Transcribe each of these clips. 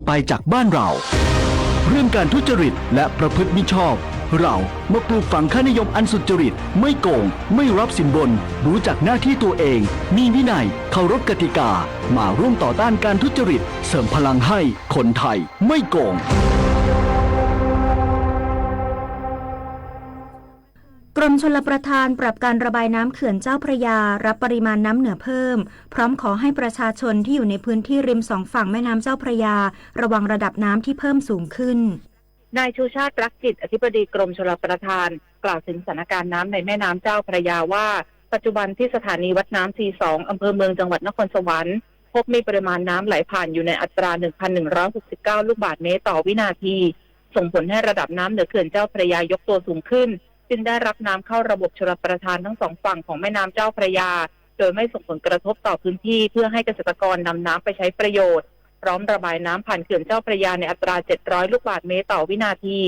ไปจากบ้านเราเรื่องการทุจริตและประพฤติมิชอบเรามาปลูกฝังค่านิยมอันสุจริตไม่โกงไม่รับสินบนรู้จักหน้าที่ตัวเองมีวินัยเคารพกติกามาร่วมต่อต้านการทุจริตเสริมพลังให้คนไทยไม่โกงกรมชลประทานปรับการระบายน้ำเขื่อนเจ้าพระยารับปริมาณน้ำเหนือเพิ่มพร้อมขอให้ประชาชนที่อยู่ในพื้นที่ริมสองฝั่งแม่น้ำเจ้าพระยาระวังระดับน้ำที่เพิ่มสูงขึ้นนายชูชาติรักจิตอธิบดีกรมชลประทานกล่าวถึงสถานการณ์น้ำในแม่น้ำเจ้าพระยาว่าปัจจุบันที่สถานีวัดน้ำC2อำเภอเมืองจังหวัดนครสวรรค์พบมีปริมาณน้ำไหลผ่านอยู่ในอัตรา 1,169 ลูกบาศก์เมตรต่อวินาทีส่งผลให้ระดับน้ำเหนือเขื่อนเจ้าพระยายกตัวสูงขึ้นจึงได้รับน้ำเข้าระบบชลประทานทั้งสองฝั่งของแม่น้ำเจ้าพระยาโดยไม่ส่งผลกระทบต่อพื้นที่เพื่อให้เกษตรกรนำน้ำไปใช้ประโยชน์พร้อมระบายน้ำผ่านเขื่อนเจ้าพระยาในอัตรา 700 ลูกบาศก์เมตรต่อวินาที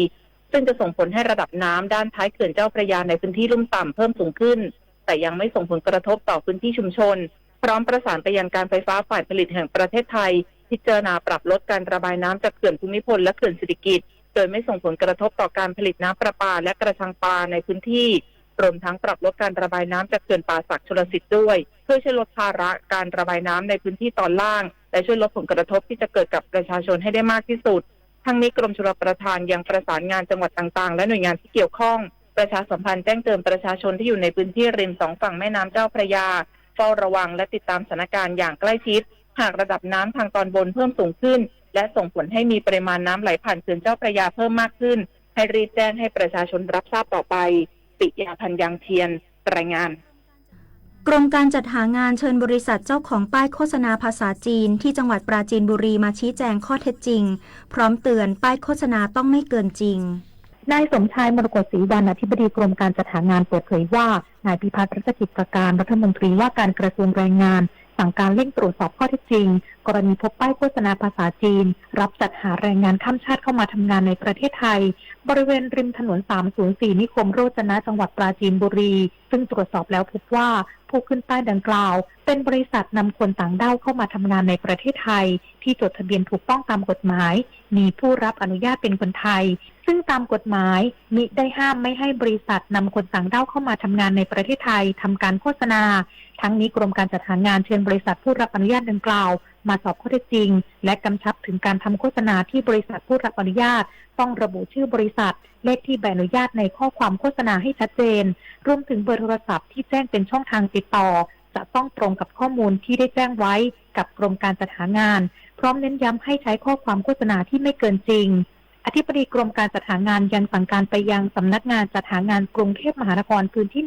ซึ่งจะส่งผลให้ระดับน้ำด้านท้ายเขื่อนเจ้าพระยาในพื้นที่ลุ่มต่ำเพิ่มสูงขึ้นแต่ยังไม่ส่งผลกระทบต่อพื้นที่ชุมชนพร้อมประสานไปยังการไฟฟ้าฝ่ายผลิตแห่งประเทศไทยพิจารณาปรับลดการระบายน้ำจากเขื่อนภูมิพลและเขื่อนสิริกิติ์โดยไม่ส่งผลกระทบต่อการผลิตน้ำประปาและกระชังปลาในพื้นที่รวมทั้งปรับลดการระบายน้ำจากเขื่อนป่าสักชลสิทธิ์ด้วยเพื่อช่วยลดภาระการระบายน้ำในพื้นที่ตอนล่างและช่วยลดผลกระทบที่จะเกิดกับประชาชนให้ได้มากที่สุดทั้งนี้กรมชลประทานยังประสานงานจังหวัดต่างๆและหน่วยงานที่เกี่ยวข้องประชาสัมพันธ์แจ้งเตือนประชาชนที่อยู่ในพื้นที่ริมสองฝั่งแม่น้ำเจ้าพระยาเฝ้าระวังและติดตามสถานการณ์อย่างใกล้ชิดหากระดับน้ำทางตอนบนเพิ่มสูงขึ้นและส่งผลให้มีปริมาณน้ำไหลผ่านเขื่อนเจ้าพระยาเพิ่มมากขึ้นให้รีบแจ้งให้ประชาชนรับทราบต่อไปปิยาพันธ์ยังเทียนรายงานกรมการจัดหางานเชิญบริษัทเจ้าของป้ายโฆษณาภาษาจีนที่จังหวัดปราจีนบุรีมาชี้แจงข้อเท็จจริงพร้อมเตือนป้ายโฆษณาต้องไม่เกินจริงนายสมชายมรกตศรีวรรณอธิบดีกรมการจัดหางานเปิดเผยว่านายพิพัฒน์รัชกิจประการรัฐมนตรีว่าการกระทรวงแรงงานสั่งการเร่งตรวจสอบข้อเท็จจริงกรณีพบป้ายโฆษณาภาษาจีนรับจัดหาแรงงานข้ามชาติเข้ามาทำงานในประเทศไทยบริเวณริมถนน304นิคมโรจนะจังหวัดปราจีนบุรีซึ่งตรวจสอบแล้วพบว่าผู้ขึ้นป้ายดังกล่าวเป็นบริษัทนำคนต่างด้าวเข้ามาทำงานในประเทศไทยที่จดทะเบียนถูกต้องตามกฎหมายมีผู้รับอนุญาตเป็นคนไทยซึ่งตามกฎหมายมิได้ห้ามไม่ให้บริษัทนำคนต่างด้าวเข้ามาทำงานในประเทศไทยทำการโฆษณาทั้งนี้กรมการจัดหางานเชิญบริษัทผู้รับอนุญาตดังกล่าวมาสอบข้อเท็จจริงและกำชับถึงการทำโฆษณาที่บริษัทผู้รับอนุญาตต้องระบุชื่อบริษัทเลขที่ใบอนุญาตในข้อความโฆษณาให้ชัดเจนรวมถึงเบอร์โทรศัพท์ที่แจ้งเป็นช่องทางติดต่อจะต้องตรงกับข้อมูลที่ได้แจ้งไว้กับกรมการจัดหางานพร้อมเน้นย้ำให้ใช้ข้อความโฆษณาที่ไม่เกินจริงอธิบดีกรมการจัดหางานยังสั่งการไปยังสำนักงานจัดหางานกรุงเทพมหานครพื้นที่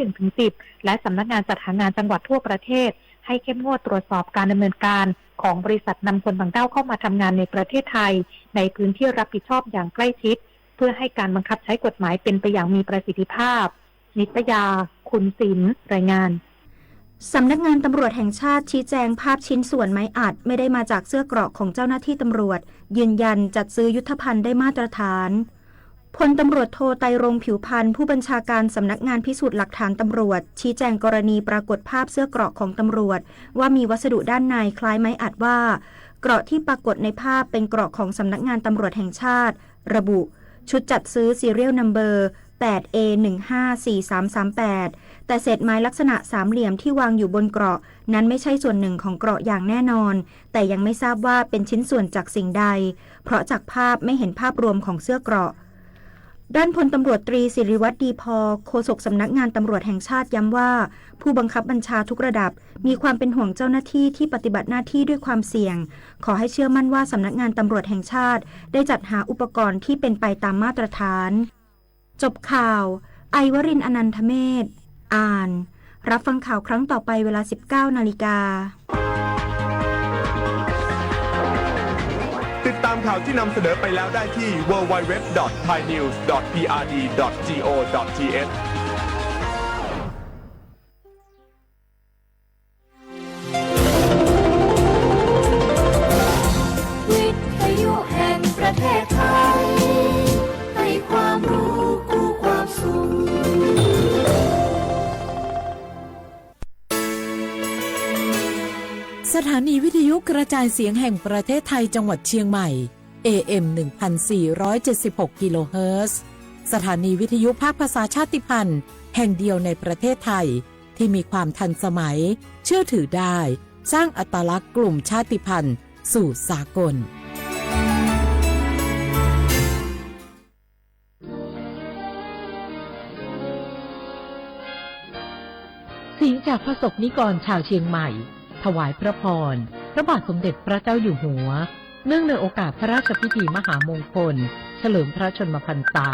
1-10 และสำนักงานจัดหางานจังหวัดทั่วประเทศให้เข้มงวดตรวจสอบการดำเนินการของบริษัทนำคนต่างด้าวเข้ามาทำงานในประเทศไทยในพื้นที่รับผิดชอบอย่างใกล้ชิดเพื่อให้การบังคับใช้กฎหมายเป็นไปอย่างมีประสิทธิภาพนิตยาคุณศิลป์รายงานสำนักงานตำรวจแห่งชาติชี้แจงภาพชิ้นส่วนไม้อัดไม่ได้มาจากเสื้อเกราะของเจ้าหน้าที่ตำรวจยืนยันจัดซื้อยุทธภัณฑ์ได้มาตรฐานพลตำรวจโทไตรรงค์ผิวพันธ์ผู้บัญชาการสำนักงานพิสูจน์หลักฐานตำรวจชี้แจงกรณีปรากฏภาพเสื้อเกราะของตำรวจว่ามีวัสดุด้านในคล้ายไม้อัดว่าเกราะที่ปรากฏในภาพเป็นเกราะของสำนักงานตำรวจแห่งชาติระบุชุดจัดซื้อ Serial Number 8A154338 แต่เศษไม้ลักษณะสามเหลี่ยมที่วางอยู่บนเกราะนั้นไม่ใช่ส่วนหนึ่งของเกราะอย่างแน่นอนแต่ยังไม่ทราบว่าเป็นชิ้นส่วนจากสิ่งใดเพราะจากภาพไม่เห็นภาพรวมของเสื้อเกราะด้านพลตำรวจตรีศิริวัฒน์ดีพอโฆษกสำนักงานตำรวจแห่งชาติย้ำว่าผู้บังคับบัญชาทุกระดับมีความเป็นห่วงเจ้าหน้าที่ที่ปฏิบัติหน้าที่ด้วยความเสี่ยงขอให้เชื่อมั่นว่าสำนักงานตำรวจแห่งชาติได้จัดหาอุปกรณ์ที่เป็นไปตามมาตรฐานจบข่าวไอวรินทร์อนันทเมธอ่านรับฟังข่าวครั้งต่อไปเวลา 19 นาฬิกาติดตามข่าวที่นำเสนอไปแล้วได้ที่ www.thainews.prd.go.thวิทยุแห่งประเทศไทยให้ความรู้กู้ความสุขสถานีวิทยุกระจายเสียงแห่งประเทศไทยจังหวัดเชียงใหม่ AM 1476 กิโลเฮิรตซ์สถานีวิทยุภาคภาษาชาติพันธุ์แห่งเดียวในประเทศไทยที่มีความทันสมัยเชื่อถือได้สร้างอัตลักษณ์กลุ่มชาติพันธุ์สู่สากลเสียงจากพระสงฆ์นิกรชาวเชียงใหม่ถวายพระพรพระบาทสมเด็จพระเจ้าอยู่หัวเนื่องในโอกาสพระราชพิธีมหามงคลเฉลิมพระชนมพรรษา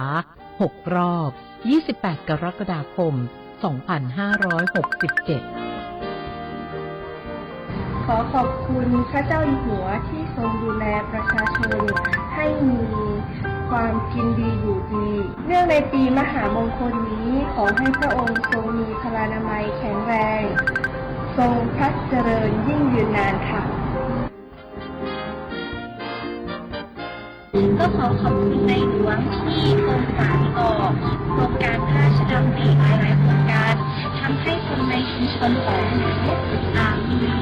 6 รอบ 28 กรกฎาคม 2567 ขอขอบคุณพระเจ้าอยู่หัวที่ทรงดูแลประชาชนให้มีความกินดีอยู่ดี เนื่องในปีมหามงคลนี้ขอให้พระองค์ทรงมีพลานามัยแข็งแรง ทรงพระเจริญยิ่งยืนนานค่ะ ก็ขอขอบคุณในหลวงที่ทรงสานต่อโครงการพระราชดำริหลายๆโครงการทำให้คนในชุมชนของหนูมี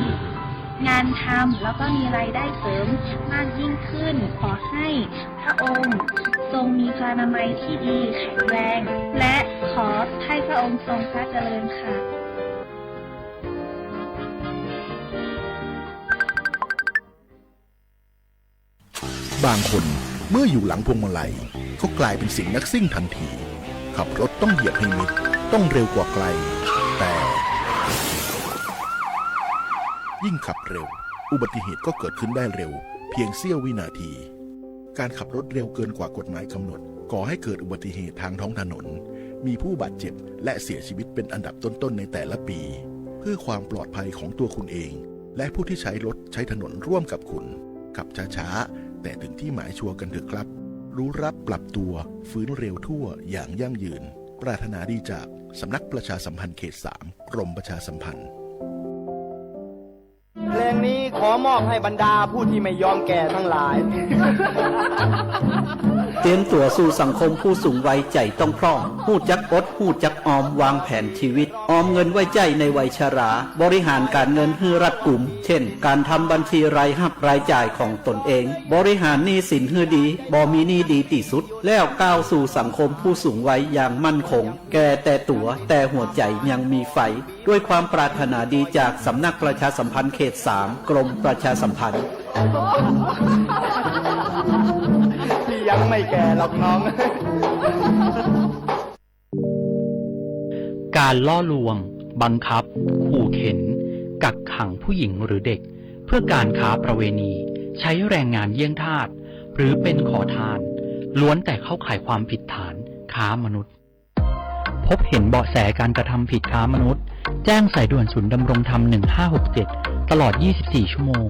งานทำแล้วก็มีรายได้เสริมมากยิ่งขึ้นขอให้พระองค์ทรงมีพลานามัยที่ดีแข็งแรงและขอให้พระองค์ทรงพระเจริญค่ะ บางคนเมื่ออยู่หลังพวงมาลัยก็กลายเป็นสิ่งนักซิ่งทันทีขับรถต้องเหยียบให้มิดต้องเร็วกว่าไกลแต่ยิ่งขับเร็วอุบัติเหตุก็เกิดขึ้นได้เร็วเพียงเสี้ยววินาทีการขับรถเร็วเกินกว่ากฎหมายกำหนดก่อให้เกิดอุบัติเหตุทางท้องถนนมีผู้บาดเจ็บและเสียชีวิตเป็นอันดับต้นๆในแต่ละปีเพื่อความปลอดภัยของตัวคุณเองและผู้ที่ใช้รถใช้ถนนร่วมกับคุณขับช้าๆแต่ถึงที่หมายชัวร์กันเถอะครับรู้รับปรับตัวฟื้นเร็วทั่วอย่างยั่งยืนปรารถนาดีจากสำนักประชาสัมพันธ์เขต 3 กรมประชาสัมพันธ์เพลงนี้ขอมอบให้บรรดาผู้ที่ไม่ยอมแก่ทั้งหลาย เตรียมตัวสู่สังคมผู้สูงวัยใจต้องพร้อมหู้จักอดหู้จักออมวางแผนชีวิตออมเงินไว้ใจในวัยชราบริหารการเงินให้รัดกุมเช่นการทำบัญชีรายรับรายจ่ายของตนเองบริหารหนี้สินให้ดีบ่มีหนี้ดีที่สุดแล้วก้าวสู่สังคมผู้สูงวัยอย่างมั่นคงแก่แต่ตัวแต่หัวใจยังมีไฟด้วยความปรารถนาดีจากสำนักประชาสัมพันธ์เขต 3 กรมประชาสัมพันธ์พี่ยังไม่แก่หรอกน้อง การล่อลวงบังคับขู่เข็นกักขังผู้หญิงหรือเด็กเพื่อการค้าประเวณีใช้แรงงานเยี่ยงทาสหรือเป็นขอทานล้วนแต่เข้าข่ายความผิดฐานค้ามนุษย์พบเห็นเบาะแสการกระทำผิดค้ามนุษย์แจ้งสายด่วนศูนย์ดำรงธรรม1567ตลอด24ชั่วโมง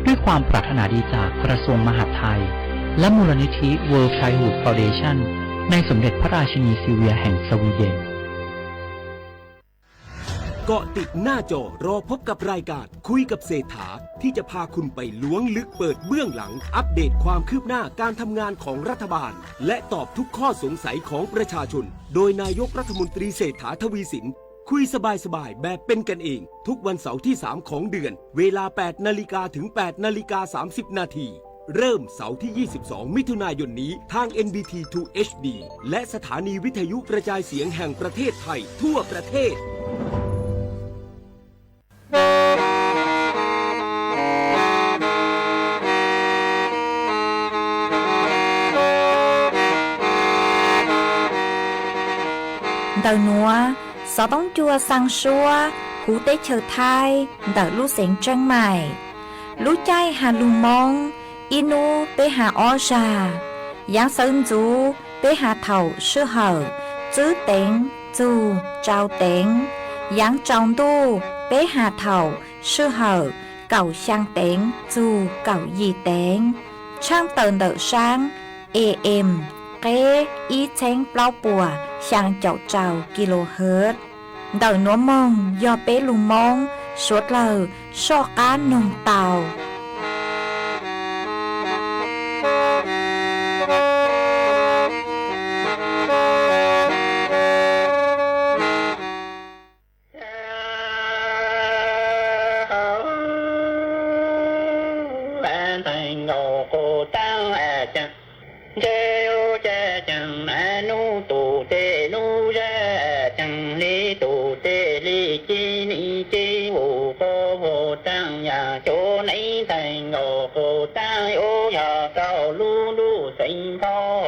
ด้วยความปรารถนาดีจากกระทรวงมหาดไทยและมูลนิธิ World Childhood Foundation ในสมเด็จพระราชินีซิลเวียแห่งสวีเดนเกาะติดหน้าจอรอพบกับรายการคุยกับเศรษฐาที่จะพาคุณไปล้วงลึกเปิดเบื้องหลังอัปเดตความคืบหน้าการทำงานของรัฐบาลและตอบทุกข้อสงสัยของประชาชนโดยนายกรัฐมนตรีเศรษฐาทวีสินคุยสบายๆแบบเป็นกันเองทุกวันเสาร์ที่ 3 ของเดือนเวลา 8 นาฬิกาถึง 8 นาฬิกา 30 นาทีเริ่มเสาร์ที่ 22 มิถุนายนนี้ทาง NBT 2 HD และสถานีวิทยุกระจายเสียงแห่งประเทศไทยทั่วประเทศĐầu núa, gió bóng chua sang xua, hú tế chờ thai, đỡ lũ xén trăng mải. Lũ chay hà lù mong, inu bế hà o trà. Giáng sơn chú, bế hà thầu sư hở, chữ tên, chú, trao tên. Giáng trọng tu, bế hà thầu sư hở, cầu sang tên, chú, cầu gì tên. Trang tờn đỡ sáng, AM, kế, ý chén bao bùa, sang chậu trào kHz. Đời núa mong do bế lù mong, suốt lờ, so cá nông tàu. ngô cô tăng chẳng chê ô cha chẳng nu tu tê nu ra chẳng li tu tê li chi ni chi vô cô vô tăng nhà chỗ nấy thành ngô cô tăng ô nhà cao lu lu sinh thọ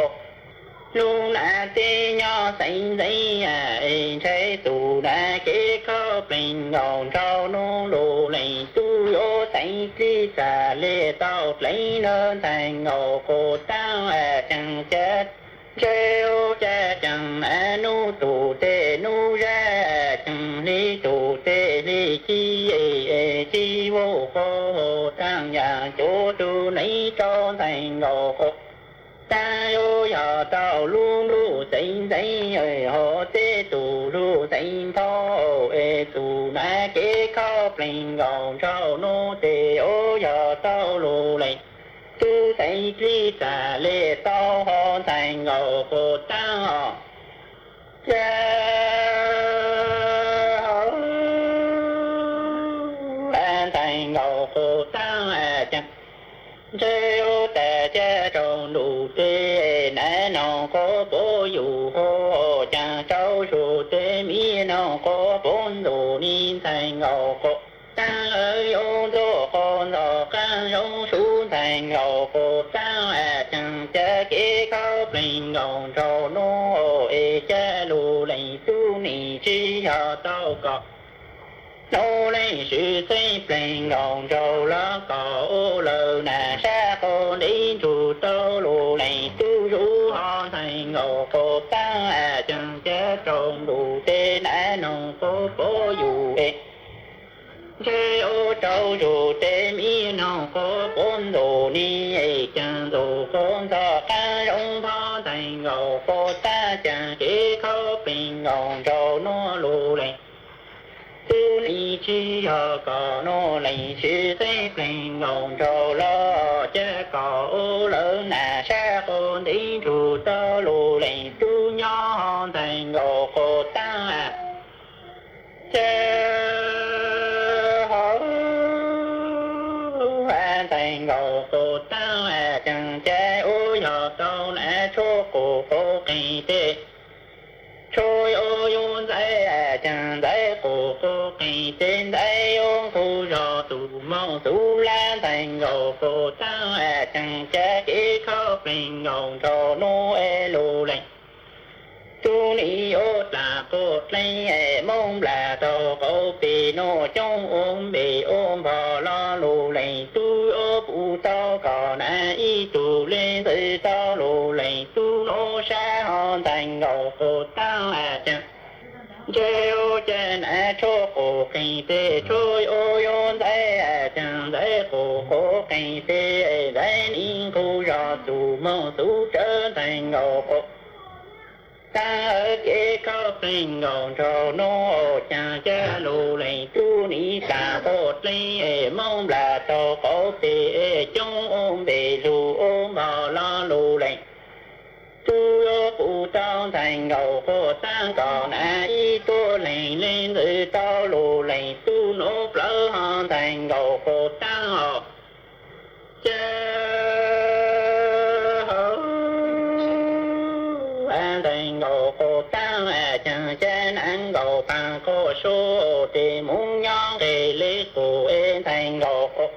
lu na tê nho sinh giấy thế tu na kế khó bình ngọn trao nu lu lấy tu ô sinh chi xà lê tao lấy nên thành ngô cô tăng chẳng chết chê ô cha chẳng nu tu tê nu ra chẳng li tu tê li chi chi vô cô tăng nhà chỗ tu lấy cho thành ngô cô ta yo ya tao lu lu sinh giấy họ tê tu lu sinh thọ tu na kế khó bình ngọn trao nô tê ô ya tao lu lấy tu thấy chi xà lê tao họ thành ngô cô tăng họ cha họ thành ngô cô tăng chẳng chê ô tè chê tròn đủ tê nè nó có bố dù hô cha cháu dù tê mi nó có bốn đồ ni thành ngô cô ta ơi ô tô con đồ can giống xuống thành ngô cô ta chẳng chê kế khó bình ngọn trò nô chê lù lấy tu ni chi cho tao có nô lấy sự xây bình ngọn trò lá cỏ lờ nà xa cô đi chủ tao lù lấy tu rú ho thành ngô cô ta chẳng chê tròn đủ tê nà nông cô bố dù chê ô trâu dù tê mi nông cô bốn đồ ni chẳng đồ con thọ ca rong phó thành ngô cô ta chẳng kế khó bình ngọn trò nó lù lấy tu ni chi ho có nô lấy sự thế bình ngọn trò lo chê có ô lỡ nà xa cô đi chủ tơ lù lấy tu nhỏ thành ngô cô ta chê thành ngô cô ta chẳng chê ô nhỏ tao nè chô cô kỳ tê trôi ô yôn dây chẳng dây cô kỳ tên dây yôn khu rò tù mong tù lan thành ngô cô tăng chẳng chê kế khó bình ngọn trò nô lù lệnh tu ni ô là cô lấy mong là tàu cô bì nô trong ôm bì ôm bò lo lù lệnh tu ô phụ tao còn y tu lên từ tao lù lệnh tu nô xa hòn thành ngô cô tăng chẳng chê ô chân chô cô kỳ tê trôi ô yôn dây chẳng dây cô kỳ tê dây ninh khu rò tù mong tù trở thành ngô cô ta ở kế có bình ngọn trò nô cha cha lù lấy tu ni ta tốt lấy mong là tàu có thể trong ôm bề lù ôm bò lo lù lấy tu yo phụ tao thành ngầu cô ta còn ai tu lấy lên từ tao lù lấy tu nốt lỡ hòn thành ngầu cô ta họ cha thành ngô cô tăng chẳng chén ăn gầu bằng cô số thì muốn nhon thì lý cô thành ngô cô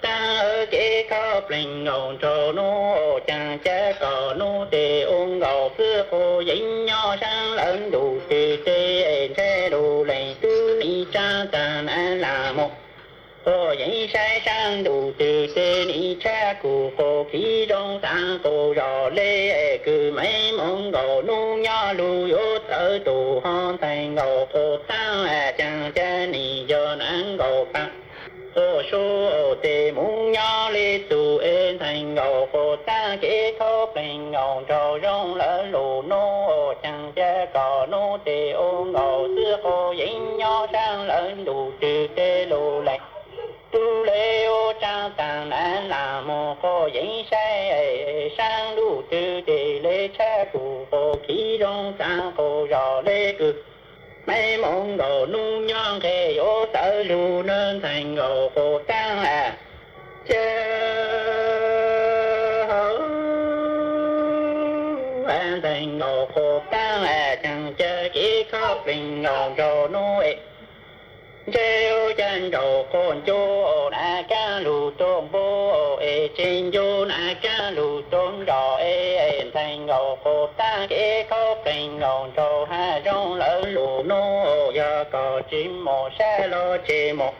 tăng ở kế khó bình ngọn trò nô chẳng chê có nô thì ôn gầu cứ cô dính nho sang lẫn đủ thì thế đủ lấy tu ni cha tàn ăn là một cô giấy sai sang đủ từ tê ni cha của cô khí trong ta cô rò lê cứ mấy mong gầu nu nho lu yo ở tù hòn thành gầu cô ta chẳng cha ni do nắng gầu bạc cô số tê muốn nho lê tù thành gầu cô ta kế khó bình ngọn trò rong lỡ lù nô chẳng cha có nô tê ôn gầu xưa cô giấy nho sang lẫn đủ từ tê lù lạch tu lê ô trang tàng án là một cô giấy xe sang đủ tư tì lê cha cụ cô khí trong sang cô rò lê cực mấy mong đồ nu nhon kê ô tớ lù nên thành ngộ cô tăng chê tình ngộ khổ tăng chẳng chơi kỹ khóc tình ngộ rồi nuôi Chêu chân đầu con chú na ca lù tôm bố trên chú na ca lù tôm đỏ thành ngầu khổ ta kế khóc tình ngầu trầu ha rong lỡ lù nô giờ có chim mồ xa lo chê mồ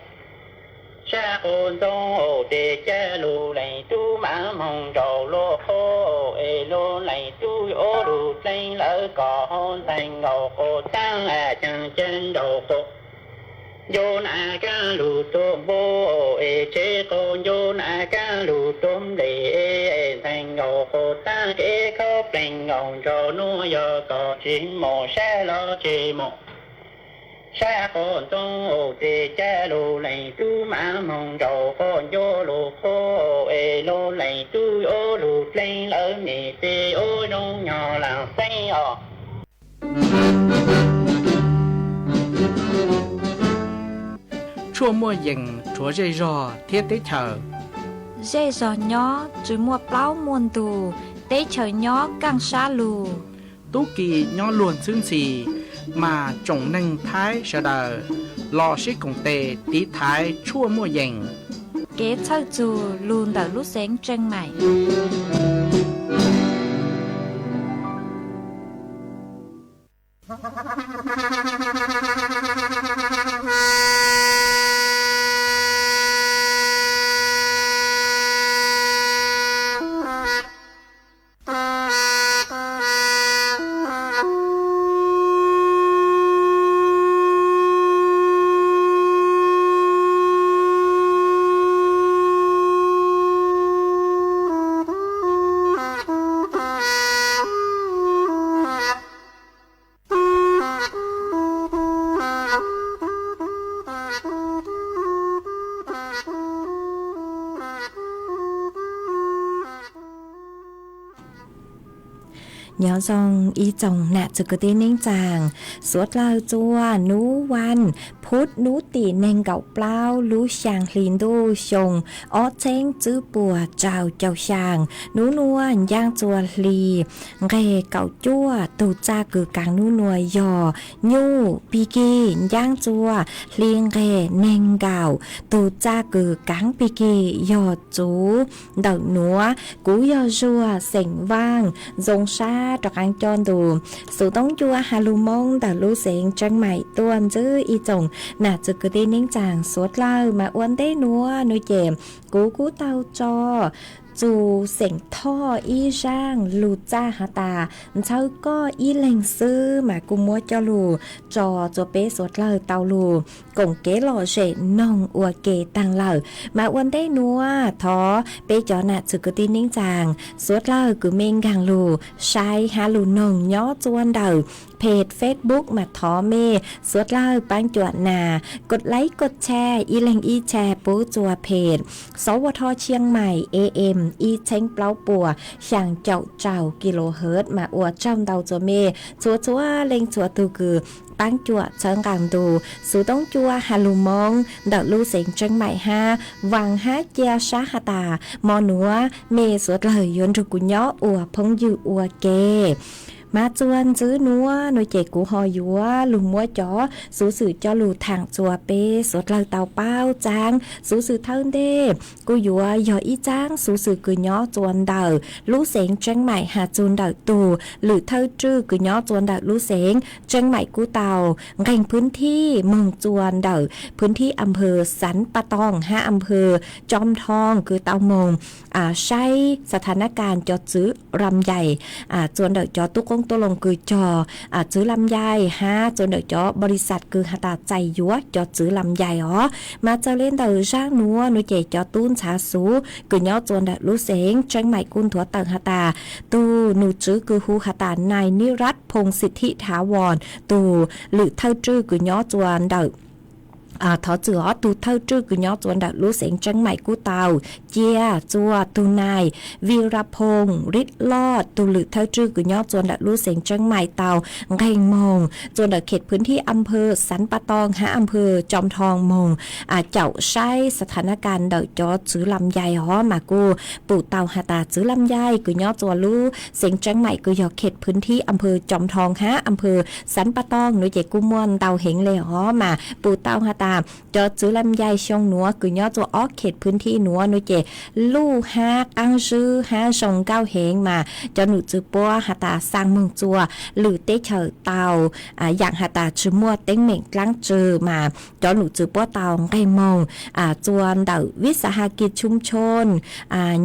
xa ôn tông ổ tê cha lù lầy tu mã mong trầu lô khô lô lầy tu ô lù lên lỡ có hôn thành ngầu khổ tăng chẳng chân đầu khổ Yo na ca lu tôm bố chế con yo na ca lu tôm để thành ngầu khổ ta kế khóc thành ngầu cho nó giờ có chim mồ xa lo chê mồ xa con tông ổ tê cha lu lầy tu mã mong trầu con yo lu khô lô lầy tu ô lu lên lỡ nì tê ô nông nhỏ làm say Chua mua dừng chúa dây rò thiết tế chờ Dây giò nhó chứ mua pláu muôn tù Tế chờ nhó càng xa lù Tú kỳ nhó luôn xương xì Mà trồng nâng thái sợ đờ Lò xí cùng tề tí thái chua mua dừng Kế thơ dù luôn đỡ lúc sáng chân mày Nhớ dòng ý chồng nạ cho cơ tên ninh chàng Suốt lời chua nú văn Phút nú tỉ nênh gạo plau Lú chàng linh đô xông Ó chênh chữ bùa trào chào chàng Nú nuôn giang chua lì Ghê gạo chua Tù cha cử càng nú nuôi dò Nhu bì kỳ giang chua Liên ghê nênh gạo Tù cha cử càng bì kỳ dò chú Đậu núa Cú dò rùa sảnh vang Dông xa trọc ăn tròn đủ Số tống chua hà lù mông đảo lũ xịn trăng mày tuần chứ y chồng nà chứ cứ đi nính chàng suốt lâu mà uốn tế núa nuôi chèm cú tao cho dù sảnh tho y rang lù cha hà tà cháu có y lành sư mà cô mua cho lù cho bế suốt lâu tao lù cùng kế lò rể nông ua kê tăng lở mà uốn tế núa thó bế cho nà chứ cứ đi nính chàng suốt lâu cứ mình gàng lù sai hà lù nông nhó chuan đầuเพจ Facebook มาท้อเมสวดเล่าปังจวดนากดไลค์กดแชร์อีแรงอีแชร์ปูจัวเพจสวทเชียงใหม่ AM อีเช้งเปล่าปัวช่างเจ้ากิโลเฮิรตซ์มาอวดจ้ำเดาจัวเมจัวเล็งจัวตูคือปังจัวเชิงกลางดูสูต้องจัวฮาลูมองดอกลูเสียงเชียงใหม่ฮาวังฮาเจียชาฮาตามอนัวเมสวดเลยยนจุกุญย้ออวพงยูอวเกมาจวนซื้อนัวหน่วยเจกูหอยัวลุงมัวจ๋อสูสื่อจอลูทางจัวเปสดเลยเตาเป้าจางสูสื่อเท่าเด้กูยัวยออีจางสูสื่อกูย้อจวนเดอลูเสงจังใหม่หาจูนเดอตูหรือเท่าจื้อกูย้อจวนเดอลูเสงจังใหม่กูเตาแข่งพื้นที่มงจวนเดอพื้นที่อำเภอสันปะตอง5อำเภอจอมทองคือเตามงใช้สถานการณ์จอซื้อรำใหญ่จวนเดอจอตุกงตัวลงคือจอซื้อลำไยจนเดจอบริษัทคือหาตาใจยัวจอซื้อลำไยมาเจอเล่นเดอร่างนัวนุเจจอตุ้นชาสูคือย้อจนเดรู้เสงจังใหม่กุนถัวเติงหาตาตูนูจื้อคือฮูหาตานายนิรัตพงศิทธิถาวรตูหรือเท่าจื้อคือย้อจวนเด thọ chữa tu thâu trư cứ nhó tuần đặt lũ sẹn trắng mày cú tàu chia chua tu nai Virapong rít lo tu lự thâu trư cứ nhó tuần đặt lũ sẹn trắng mày tàu ngày mồng tuần đặtเขตพื้นที่อำเภอสันปะตองหาอำเภอจอมทองมงเจ้าใช้สถานการณ์เดจอซื้อลำไยหอมากูปู่เตาหาตาซื้อลำไยcứ nhóตัวลูเสียงจังใหม่cứยอเขตพื้นที่อำเภอจอมทองหาอำเภอสันปะตองหนูเจกูม่วนเตาเหงเลยหอมาปู่เตาหาตาจอซื้อลำไยช่องหนัวcứ nhóตัวออกเขตพื้นที่หนัวหนูเจลู่หาอังซื้อหาส่งเก้าเหงมาจอหนูจือปัวหาตาสร้างเมืองจัวหรือเตเฉยเตาอย่างหาตาชื่อมัวเต็งเหม่งกลางเจอมาจอหนูจือปัวเตาไก่มงจวนเดาวิสาหกิจชุมชน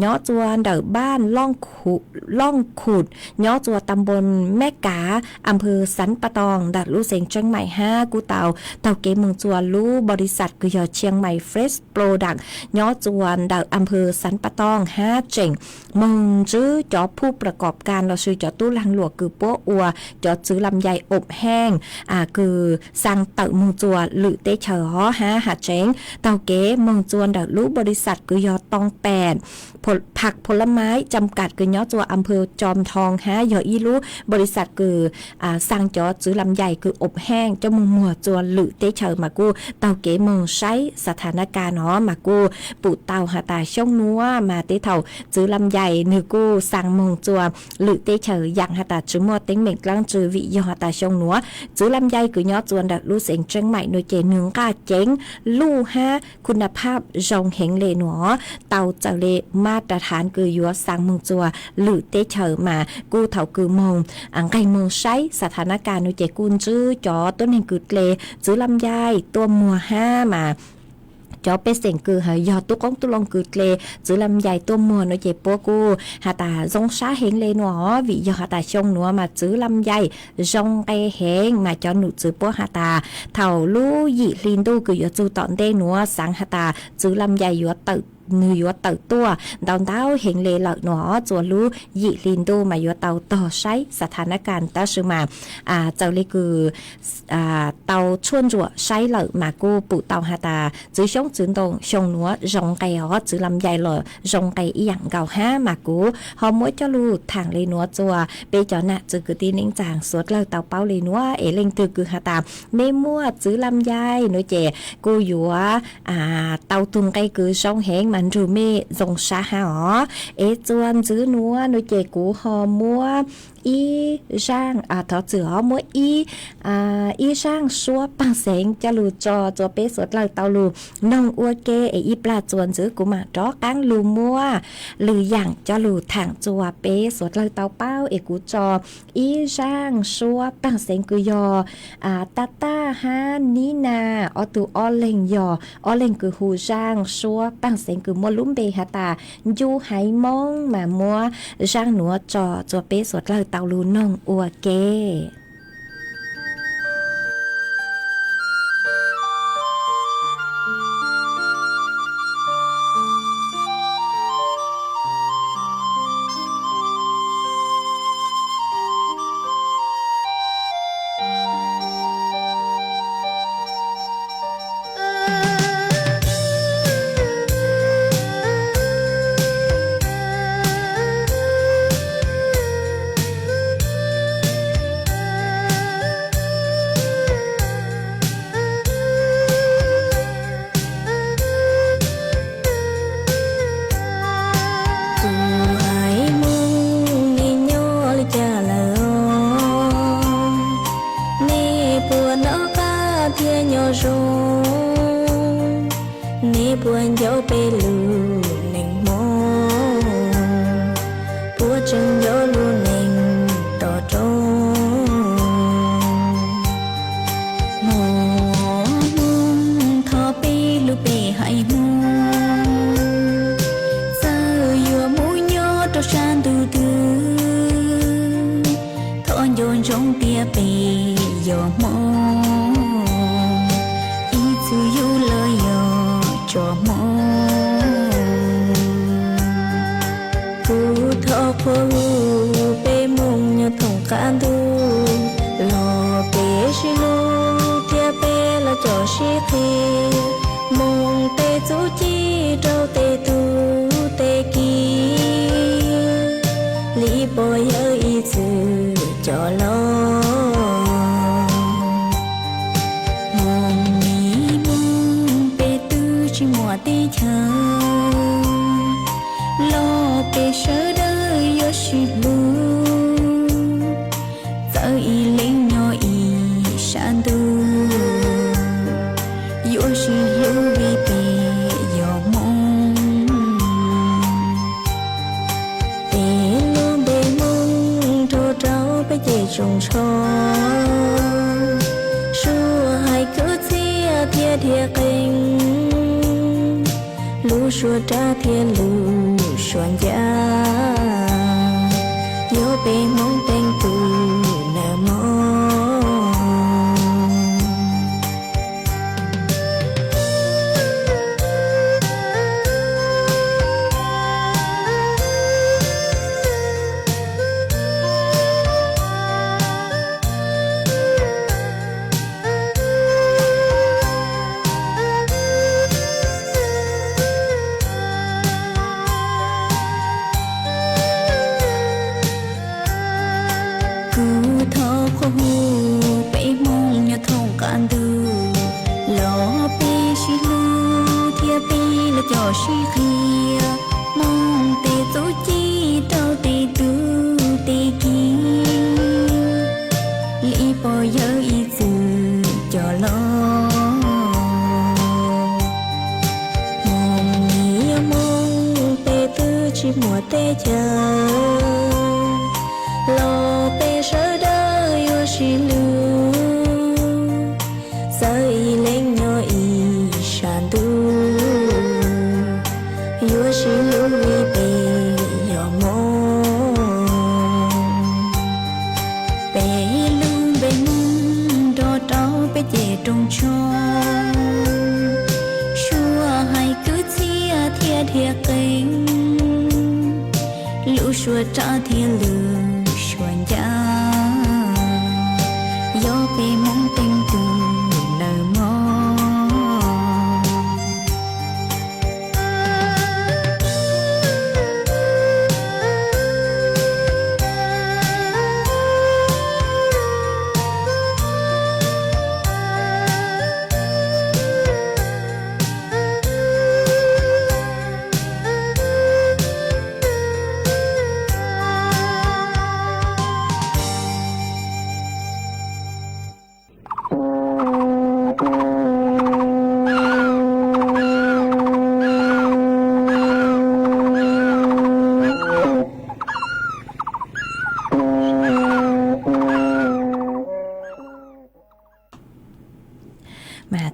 ย้อจวนเดาบ้านล่องขุดย้อจัวตำบลแม่กาอำเภอสันปะตองดัดลู่เสียงเชียงใหม่5กูเตาเก๋เมืองจัวลู่บริษัทกุยอเชียงใหม่เฟรชโปรดักต์ย้อจวนเดาอำเภอสันปะตอง5เจ๋งมึงจื้อจอผู้ประกอบการเราซื้อจอตู้ลังหลวกคือปัวอัวจอซื้อลำไยอบแห้งคือสั่งเต่าเมืองจัวหรือเตเฉอ5หาเจ๋งเก๋เมืองจวนดัดลู่บริษัทกุยอตอง8ผักผลไม้จำกัดคือย้อจัวอำเภอจอมทองยออีรู้บริษัทคือสั่งจอซื้อลำไยคืออบแห้งเจ้ามึงมัวจวนหรือเตเฉอมากูเก๋มึงใช้สถานการณ์มากูปู่เตาหาตาช่องนัวมาเตเถาซื้อลำไยนึกูสั่งมึงจัวหรือเตเฉออย่างหาตาจื้อมัวเต็งเหม่งกลางจื้อวิยอหาตาช่องนัวซื้อลำไยคือย้อจวนดัดลู่เสียงเชียงใหม่หน่วยเจนึงก้าเจ๋งลู่คุณภาพจงเหงเลหนอเตาเจเลมาตรฐานคือยัวสั่งมึงจัวหรือเตเฉอมากูเถาคือมงไก่มึงใช้สถานการณ์หน่วยเจกุนจื้อจอต้นแห่งคือเลซื้อลำไยตัวมัวมาจอเป็นเสียงคือหายอตุกองตุลองคือเลจื้อลำไยตัวมัวหน่วยเจปัวกูหาตาจงช้าเหงเลหนอวิยอหาตาชงหนัวมาจื้อลำไยจงไก่เหงมาจอหนูจื้อปัวหาตาเถาลู่หยีลินดูคือยัวจูตอนเดหนัวสังหาตาจื้อลำไยยัวตึกนือยัวเต่าตัวดาวดาวเห็นเลยหลักหนอจัวรู้ยิลินดูมายัวเต่าต่อใช้สถานการณ์ต่อชื่อมาเจ้าเลยคือเต่าชวนจัวใช้หลักมากูปู่เต่าหาตาจื้อชงจื้อตรงชงหนัวรองไก่อ๋อจื้อลำใหญ่หล่อรองไก่อีหยังเก่า5มากูหอมมวยเจ้ารู้ทางเลยหนัวจัวเปจอน่ะจื้อคือตีนิ่งจางสวดเลยเต่าเป้าเลยหนัวเล่งตือคือหาตาไม่มั่วจื้อลำใหญ่หนูเจกูยัวเต่าตุงไก่คือช่องแหงมันรูเมจงชาหาจวนจื้อนัวหนูเจกูหอมมัวอีร่างถอดเสือมัวอีร่างชัวปังเสงจะลูจอจัวเป๊ะสดเลยเตาลูนงอัวเกอีปลาจวนจื้อกูมาจ้อกางลูมัวหรืออย่างจะลูทางจัวเป๊ะสดเลยเตาเป้ากูจออีร่างชัวปังเสงกูยอตาตาฮานีนาอตูออเล่งยอเล่งคือหูร่างชัวปังเสงคือมัวลุ่มเบหาตายูไหมองมามัวร่างหนัวจอจัวเป๊ะสดเลยเตาลูนงอัวเกช shi khi mong tê chú chi trâu tê tu tê ki lý bồi ở ý chữ cho lo mong mi mong tê tu chi mùa tê chờ lo tê sơ đời yo shi bu giờ ý lên nhỏ ý san tu yo shi yo vi bì yo mong tê lo bê mong trô trao bê dê trông cho xua hai cứ chia thia thia kinh lu xua tra thia lu xuân gia yo bê mong tên tu nợ mong cho shi khia mong tê tú chi trâu tê tu tê ki lý bò giờ ý chữ cho lo mong nghĩa mong tê tư chi mùa tê chờ lo tê sơ đơ yo shi lu sơ ý lên nhỏ ý sàn tu yo shi lu vi bê yo mong bê lu bê mong đo trao bê dê trông cho xua hai cứ chia thia thia kinh lu xua trả thia lu xuân gia yo bê mong tình tu nợ mong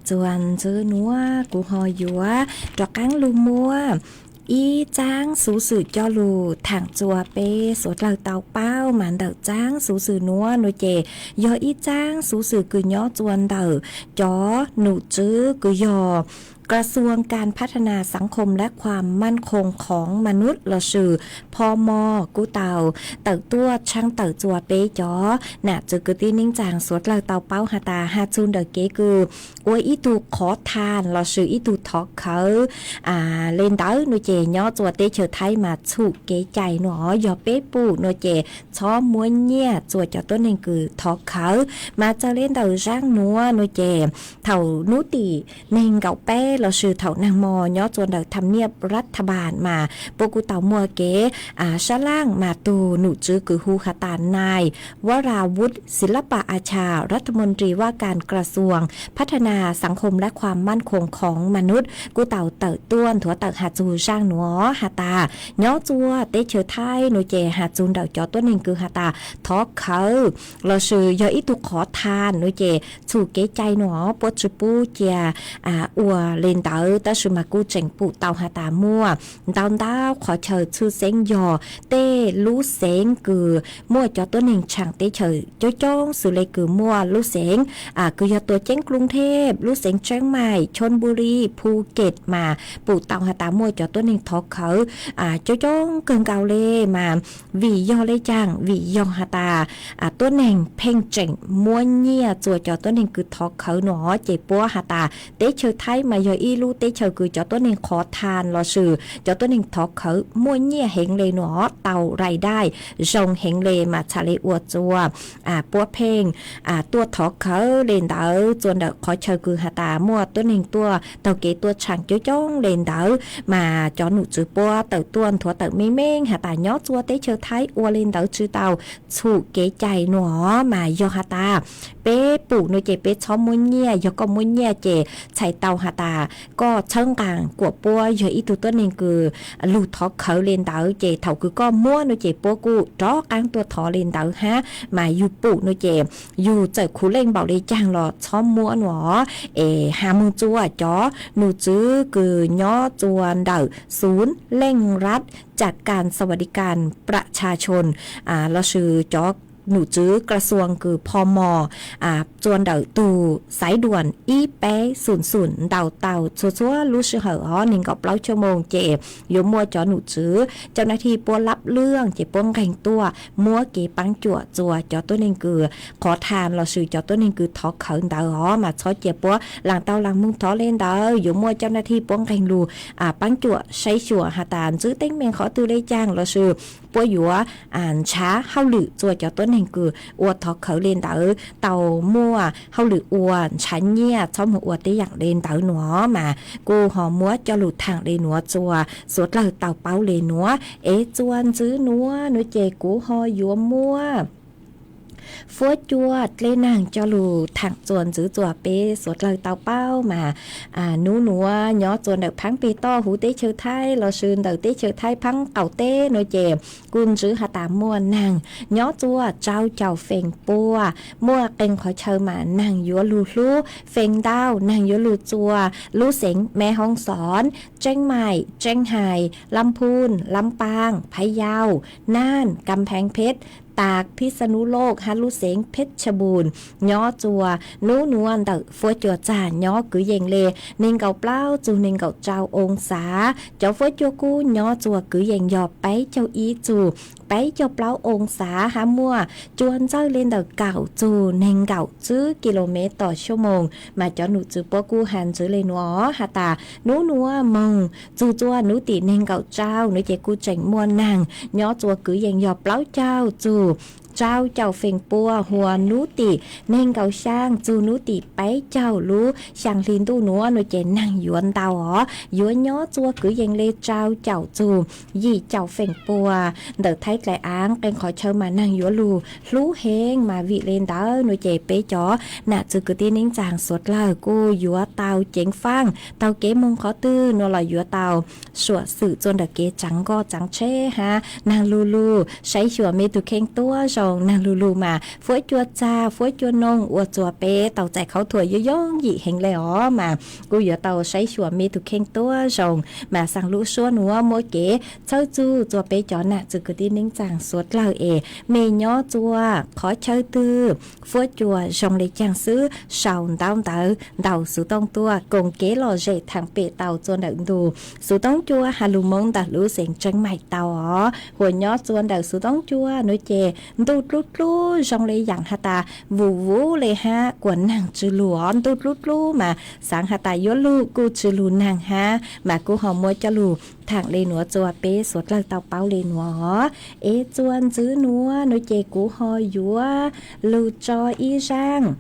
chuan chữ núa của họ dúa trọ cáng lu mua y trang số sự cho lù thẳng chùa bê số lời tàu bao màn đợt trang số sự núa nô chè do y trang số sự cứ nhỏ chuan đợt chó nụ chữ cứ dòกระทรวงการพัฒนาสังคมและความมั่นคงของมนุษย์ละสื่อพมกูเต่าเต่าตัวช่างเต่าจัวเป๊จอหนาจือกตีนิ่งจางสวดเราเต่าเป้าหาตาหาจูนเดเกกืออวยอีตูขอทานละสื่ออีตูทอกเขาเล่นเต้าหนูเจย่อจัวเตเฉยไทยมาฉุกเกใจหนอยอเป๊ปูหนูเจช้อม้วนเนี่ยจัวจอต้นเองคือทอกเขามาจะเล่นเต่าร่างนัวหนูเจเถ่านุติเนงเก่าเป้เราสื่อเถ่านางมอย่อจวนเดทำเนียบรัฐบาลมาโปกุเต่ามัวเก๋ชะล่างมาตูหนุจื้อคือฮูคาตานนายวราวุฒิศิลปะอาชารัฐมนตรีว่าการกระทรวงพัฒนาสังคมและความมั่นคงของมนุษย์กูเต่าเต่าต้วนถั่วเต่าหาจูช่างหนัวหาตาย่อจัวเตเชอไทยหนูเจหาจูนเต่าจอตัวหนึ่งคือหาตาทอกเขาเราสื่อย่ออีตุขอทานหนูเจสู่เก๋ใจหนัวปวดจูปูเจียอัวเล lên đỡ ta sự mà cô chỉnh phụ tàu hà tà mua tàu tao khỏi chờ chư sáng giò tê lú sáng cử mua cho tôi nên chẳng tê chờ cho chong sự lấy cử mua lú sáng cứ cho tôi chénกรุงเทพลú sáng Chiang Maiชลบุรีภูเก็ตมาphụ tàu hà tà mua cho tôi nên thọ khởi cho chong cơn cao lê mà vì do lê chàng vì do hà tà tôi nên pen chỉnh mua nhia chùa cho tôi nên cứ thọ khởi nó chạy búa hà tà tế chờ thái mà giờ y lu tế chờ cứ cho tôi nênขอทานรอสื่อcho tôi nên thọ khởi mua nhia hiện lệ nó tàu rายได้รองhiện lệ màชาเลอวดจัวปัวเพลงตัวthọ khởi lên đỡจวนเดขอเชิญคือhà tà mua tôi nênตัวtàu kếตัวchẳng cho chong lên đỡ mà cho nụ chữปัวtàu tuôn thua tàu mê mêng hà tà nhót chua tế chờ thái ua lên đỡ chữ tàu chủ kế chạy nó mà do hà tà béปู่nơi chế bé chó muốn nhia do có muốn nhia chế chạy tàu hà tà có chân càng của bua giờ ít tôi nên cứ lù thọ khởi lên đỡ chế thầu cứ có mua nơi chế bua cụ chó ăn tôi thọ lên đỡ ha mà dùปู่nơi chế dù chạy khu lên bảo đi chàng lọ chó mua nó hà mông chua chó nụ chứ cứ nhó chuan đỡ xuốngเร่ง รัดจัดการสวัสดิการประชาชนเราชื่อจอหนูจื้อกระทรวงคือพมจวนเดาตูสายด่วนอีเป้00เดาเต่าชัวรู้ชื่อเหรอหนึ่งกับเล่าชั่วโมงเจ็บยมัวจอหนูจื้อเจ้าหน้าที่ปัวรับเรื่องเจ็บป้องแข่งตัวมัวเก็บปังจั่วจัวจอตัวหนึ่งคือขอทานเราชื่อจอตัวหนึ่งคือทอเขินเดาหรอมาช้อยเจ็บปัวหลังเต่าหลังมุงทอเล่นเดายมัวเจ้าหน้าที่ป้องแข่งรูปังจั่วใช้ชัวหาตานจื้อเต้งเมงขอตื้อได้จ้างเราชื่อปัวหยัวช้าเข้าหลือจัวจอตัวหนึ่งคืออวดทอเขาเล่นเต๋อเต่ามั่วเข้าหรืออวดฉันเนี่ยชอบหัวอวดได้อย่างเล่นเต๋อหนัวมากูหอมัวจะหลุดทางเล่นหนัวจัวสวดเลยเต่าเป้าเล่นหนัวจวนซื้อหนัวหนูเจกูหอยัวมั่วฟัวจวดเล่นนางจอลูทางจวนซื้อจัวเป้สวดเลยเตาเป้ามาหนูหนัวย้อจวนเด็กพังเปต้อหูเต้เชือไทยเราซื้อเด็กเต้เชือไทยพังเก่าเต้หนูเจกุนซื้อหาตามมัวนางย้อจัวเจ้าเจ้าเฟงปัวมัวเก่งขอเชิญมานางยัวลูลูเฟงดาวนางยัวลูจัวลูเสงแม่ห้องสอนเจ้งใหม่เจ้งไห่ลำพูนลำปางพะเยาน่านกำแพงเพชรตากพิษณุโลกฮัลลุเสงเพชรบูรณ์ย้อจัวนูนวลเต๋อฟัวจัวจ่าย้อกือเยงเลนิงเก่าเปล่าจูนิงเก่าเจ้าองศาเจ้าฟัวจัวกูย้อจัวกือเยงยอไปเจ้าอีจูไปเจ้าเปล่าองศาหามัวจวนเจ้าเล่นเต๋อเก่าจูนิงเก่าจื้อกิโลเมตรต่อชั่วโมงมาเจ้าหนูจื้อปัวกูหันจื้อเลยนัวหาตานูนัวมงจูจัวนูตีนิงเก่าเจ้าหนูเจกูเจ๋งมัวนางย้อจัวกือเยงยอเปล่าเจ้าจูเจ้าเจ้าเฟงปัวหัวนุติเน่งเกาช่างจูนุติไปเจ้ารู้ช่างลินตู้หนัวหนูเจนั่งยวนเตาหอยัวย้อจัวกือยังเลเจ้าเจ้าจูยี่เจ้าเฟงปัวเดินไทยไกลอ้างเป็นขอเชิญมานั่งยัวลูเฮงมาวิเลนเตอหนูเจเป๊จ๋อน่ะจือกตีนิ่งจางสดเล่ากูยัวเตาเจ๋งฟังเตาเก๋มงขอตื้อนวลยัวเตาสวดสื่อจนเดเก๋จังก็จังเช่ฮะนางลูใช้ชัวเมตุเข่งตัวนางลูมาฟัวจัวจ้าฟัวจัวนงอวดจัวเป้เต่าใจเขาถั่วย่องหยี่เฮงเลยอ๋อมากูอย่าเต่าใช้ชัวมีถูกเข่งตัวจงมาสั่งลูกชัวหนัวโมเก๋เจ้าจูจัวเป้จอน่ะจือกตีนิ่งจางสวดเล่าเมย่อจัวขอเชิญตื้อฟัวจัวจงเลยจางซื้อชาวเต้าเต่าสูต้องตัวกงเก๋หล่อเจทางเป้เต่าจวนเดินดูสูต้องจัวฮาลูมงแต่รู้เสียงจังใหม่เต่าอ๋อหัวย่อจวนเดินสูต้องจัวน้อยเจดูlút trong lấy dạng hà ta vù lấy ha quần nàng chữ lúa lút mà sáng hà ta yếu lu cô chữ lú nàng ha mà cô họ mua cho lù thẳng lên núa chùa bé suốt lời tàu bao lên núa chuan chữ núa nói chè cú ho yếu lù cho y rang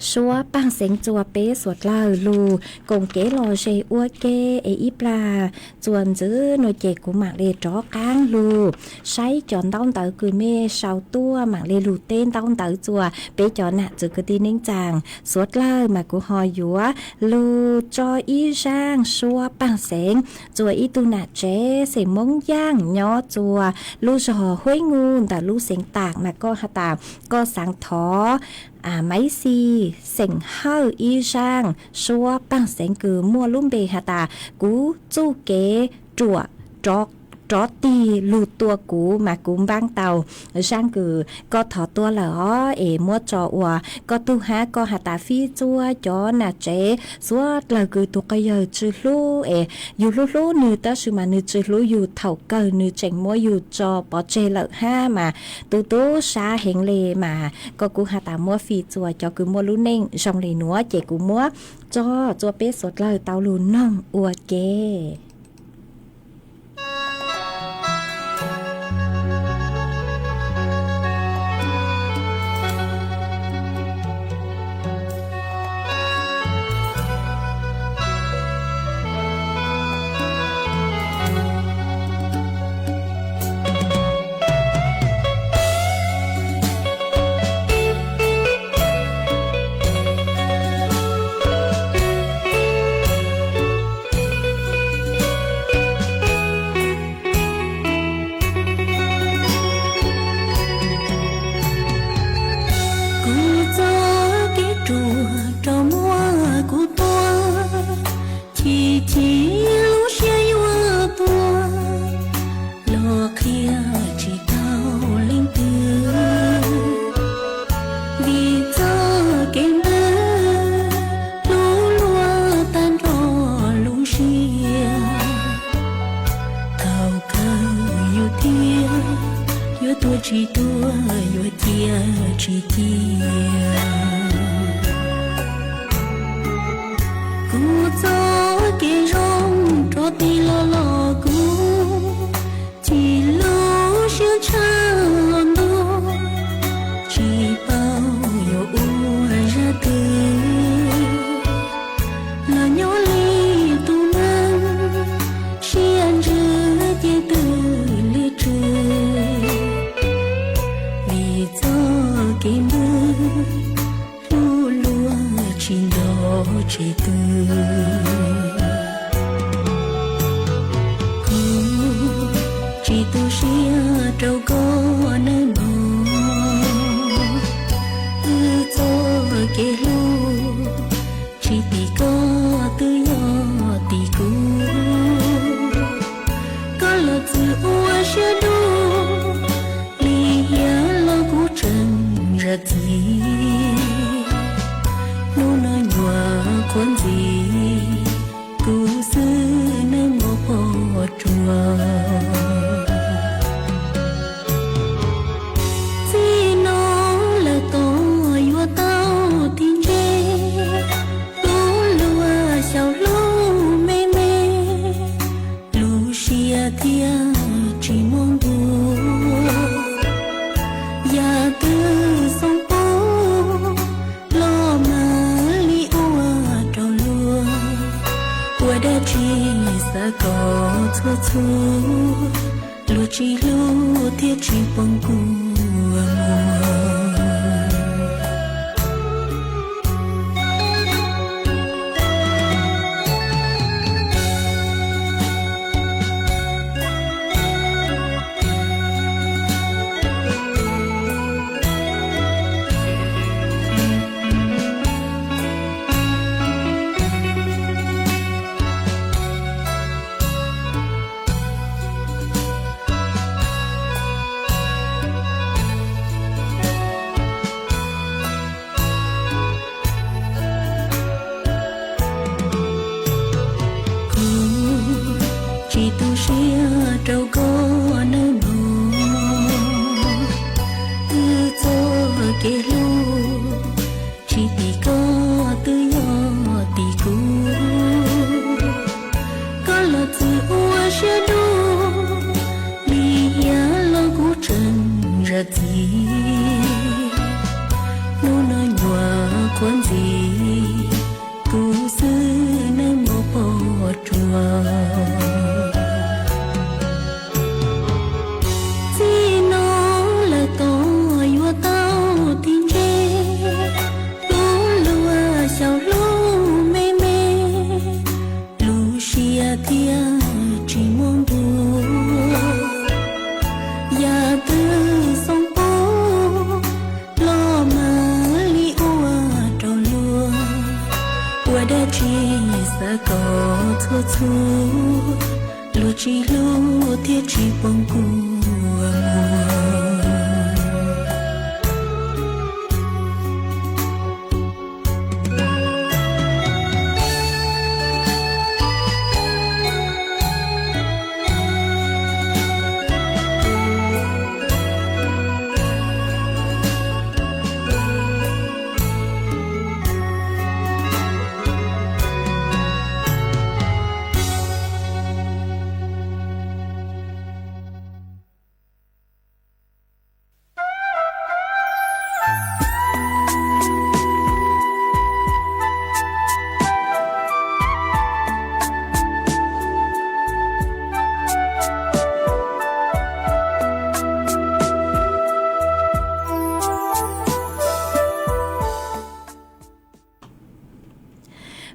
xua bang seng chùa bé suốt lời lù cùng kế lò dây ua kê ít pla chuan chữ nói chè cú mạng lê chó cang lù say chọn đau tới cười mê sau tua mạng lê lù tên đau tới chùa bé chọn nè chữ cái tin ninh chàng suốt lời mà cú ho yếu lù cho y rang xua bang seng chùa y tu nè chế sẽ mông giang nhỏ chùa lù giò huế ngunแต่lù seng tạc mà có hà tà có sáng thó máy xì sành hao y sang xua bằng sành cử mua lung bề hà tà cú chu kế chùa trọc chó tì lụt tua cú mà cũng băng tàu sang cử có thọ tua lỡ mua trò ua có tu há có hà tà phi chua chó nà chế xua là cử tu cái giờ chữ lú yu lú nữ ta sự mà nữ chữ lú yu thầu cờ nữ chỉnh mua yu cho bỏ chế lợ ha mà tu xa hẹn lề mà có cú hà tà mua phi chua cho cứ mua lú nên trong lề núa chế cú mua cho chua bế sốt lời tàu lù nông ua kê chỉ tua yo tia chỉ tia cú gió kia rong cho ti lo lo cú chỉ lo siêu trăng đó chỉ bao yo u ra từ là nhỏ li tu man xiên rơi tia từ li trưa vì gió kia mưa lu lúa chỉ đó chỉ từ chỉ tu xia trâu có nơi mồ gió kia lu chỉ tì có tư yo tì cú có là từ ua xia đu li ya lo cú trần ra gì nu nơi nhòa con gì cú xứ nơi mồ hồ chùa có thua thua lu chi lu thiết chi bông cua chỉ tu xia trâu có nơi mồ gió kia lu chỉ tì có tư yo tì cú có là từ ua xia đu li ya lo cú trần ra gì nu nơi nhòa con gì cú xứ nơi mồ bò chùa 错错，路只路铁只崩过我。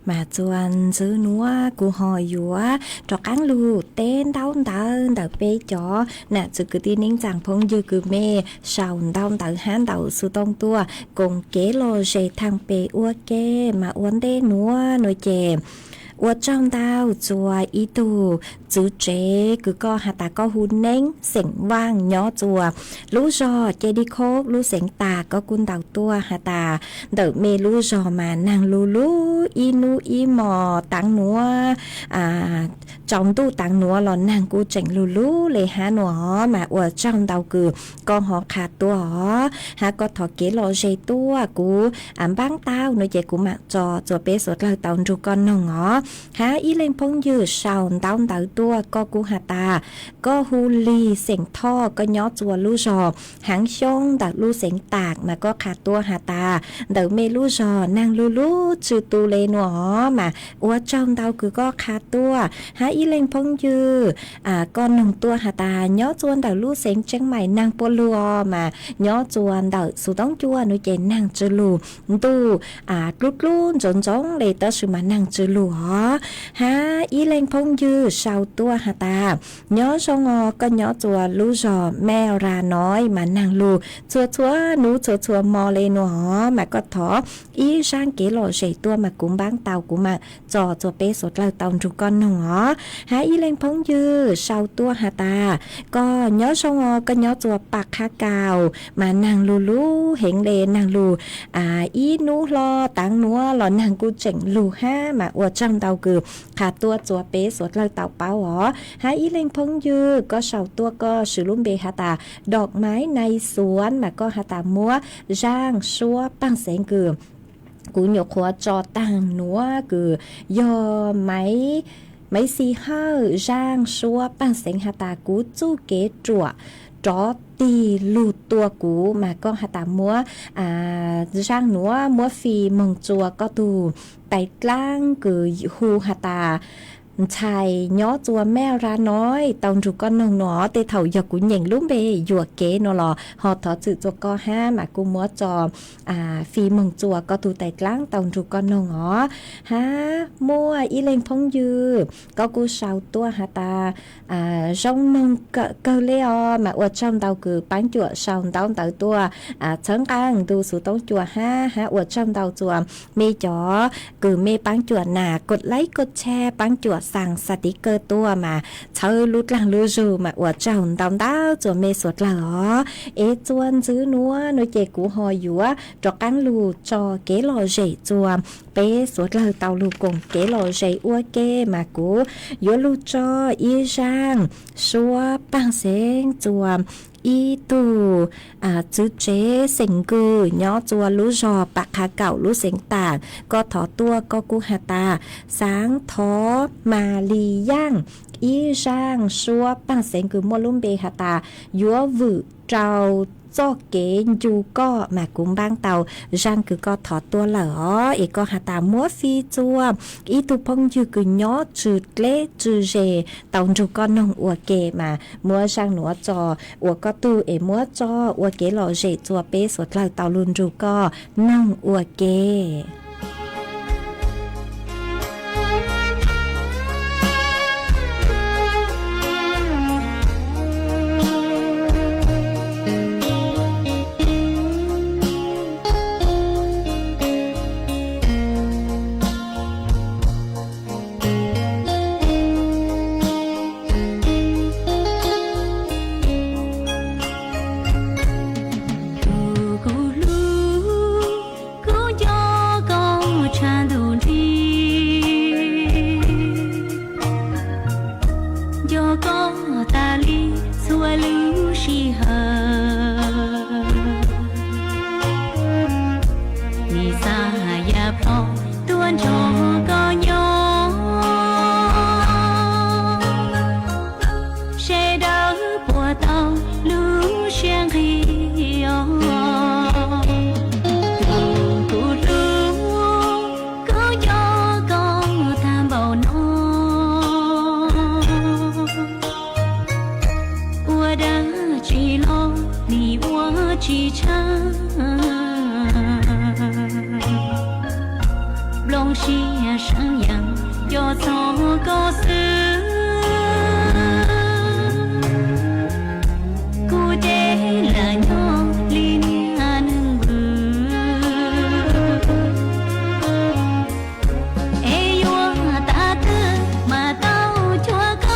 mà chuan giữ núa cú hò dúa trọ cáng lù tên đau đau bê chó nè chữ cứ tin nín chẳng phong dư cứ mê sào đau hán đau su tông tua cùng kế lô dê thang bê ua kê mà uốn đê núa nồi chè ua trong đau chùa ý tù chữ chế cứ co hà ta có hùn nén sỉnh vang nhỏ chùa lú giò chê đi khốc lú sỉnh tà có cun đào tua hà ta đỡ mê lú giò mà nàng lú lú y nu y mò tặng núa trong tu tặng núa lò nàng cu chỉnh lú lú lê hà núa mà ua trong đào cử con họ khát tua hà có thọ kế lò dây tua cú băng tao nơi chế cú mạng trò chùa bế sốt lời tàu ru con nông ngó há ý lên phong dư sào đau tua có cú hà ta có hu ly sỉnh tho có nhỏ chùa lú giò hãng xông đặt lú sỉnh tạc mà có khát tua hà ta đỡ mê lú giò nàng lú lú chư tu lê nó mà ua trong đau cứ có khát tua há ý lên phong dư con nông tua hà ta nhỏ chuan đỡ lú sỉnh trắng mày nàng po lùa mà nhỏ chuan đỡ su tông chua nuôi chè nàng chư lù tu lút luôn rộn rộn để tớ sự mà nàng chư lù há ý lên phong dư sau tua hà ta nhớ sông ngò có nhỏ chùa lú giò mèo ra nói mà nàng lù chua chua nú chua chua mò lên nó mà có thỏ ý sang kế lộ dậy tua mà cũng bán tàu của mà trò chùa bê sốt lời tàu ru con nó há ý lên phong dư sau tua hà ta có nhớ sông ngò có nhỏ chùa bạc khá cào mà nàng lù lú hiện lệ nàng lù ý nú lo tặng núa lo nàng cu chỉnh lù ha mà ua trong tàu cử khá tua chùa bê sốt lời tàu báo há ý lên phong dư có sầu tua có sự luôn bề hà tà đọt mái này xuống mà có hà tà múa giang xua băng sén cử cú nhục hóa cho tàng núa cử do máy xì hơ giang xua băng sén hà tà cú chu kế chùa chó tì lù tua cú mà có hà tà múa giang núa múa phi mừng chùa có tù tay lang cử hù hà tà chài nhó chùa mèo ra nói tàu ru con nông nó tê thầu giờ cũng nhìn lúc bê dùa kế nó lò họ thọ chữ cho co ha mà cũng múa cho phi mừng chùa có tu tài láng tàu ru con nông nó ha mua ý lên phong dư có cú sào tua hà ta rong nông cơ leo mà ở trong tàu cứ bán chùa sào tàu tàu tua chấn ăn tu số tàu chùa ha ở trong tàu chùa mê chó cứ mê bán chùa nàกดไลค์กดแชร์bán chùaสั่งสติกเกอร์ตัวมาเชอลุดลังลูจูมาอวดเจ้าดำดาวจวนเมสวดหล่อจวนซื้อนัวหน่วยเจกูหออยู่จอกังลูจอเกลอเจจวมเปสวดหล่อเตาลูกงเกลอเจอัวเกมากูยัวลูจออีจางชัวปังเซงจวมý tu chữ chế sinh cư nhỏ chùa lú giò bạc hà cậu lú sinh tảng có thỏ tua có cu hà ta sáng thó mà lì yang ý giang xua bằng sinh cư mua lùm bê hà ta dúa vự trào cho kế dù có mà cũng ban tàu răng cứ có thọ tua lỡ ý có hà tà múa phi chua ý tu phong dư cứ nhó trừ lê trừ rề tàu dù con nông ua kê mà múa răng núa cho ua có tu ý múa cho ua kế lọ rề chua bê suốt lời tàu luôn dù có nông ua kê 路相黑哟。去唱，龙溪上扬，要做个事，古代人用里面能不？哎呦，大的马到脚高。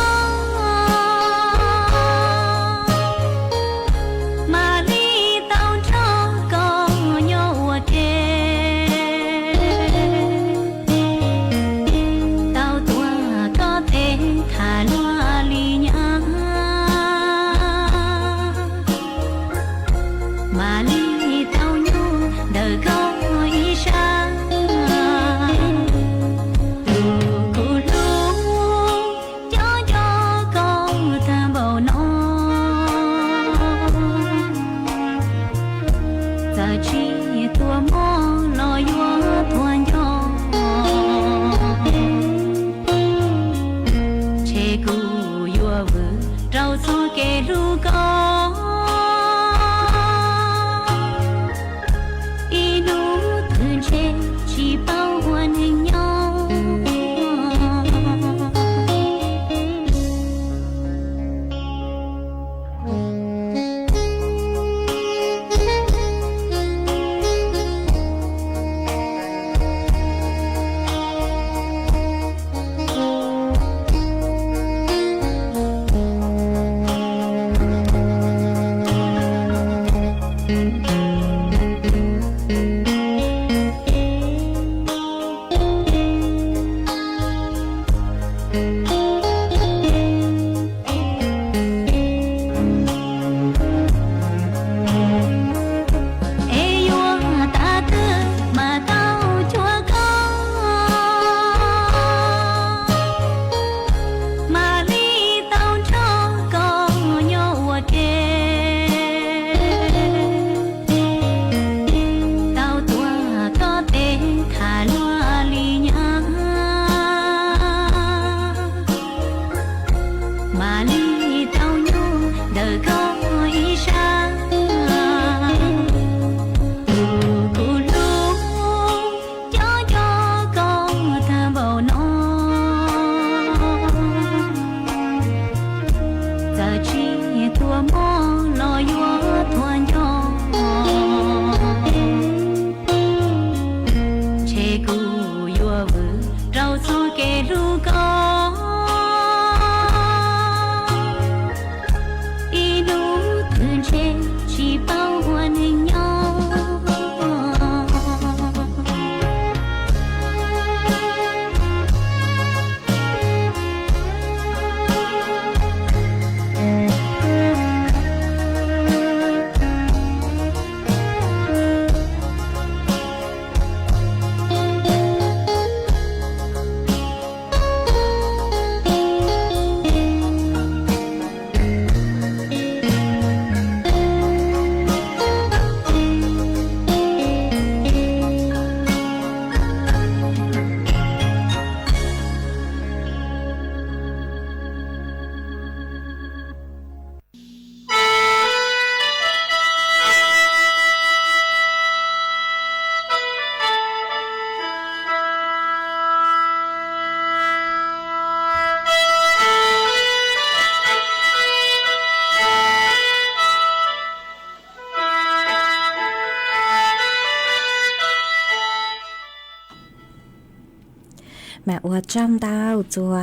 mà ua trăm đau chùa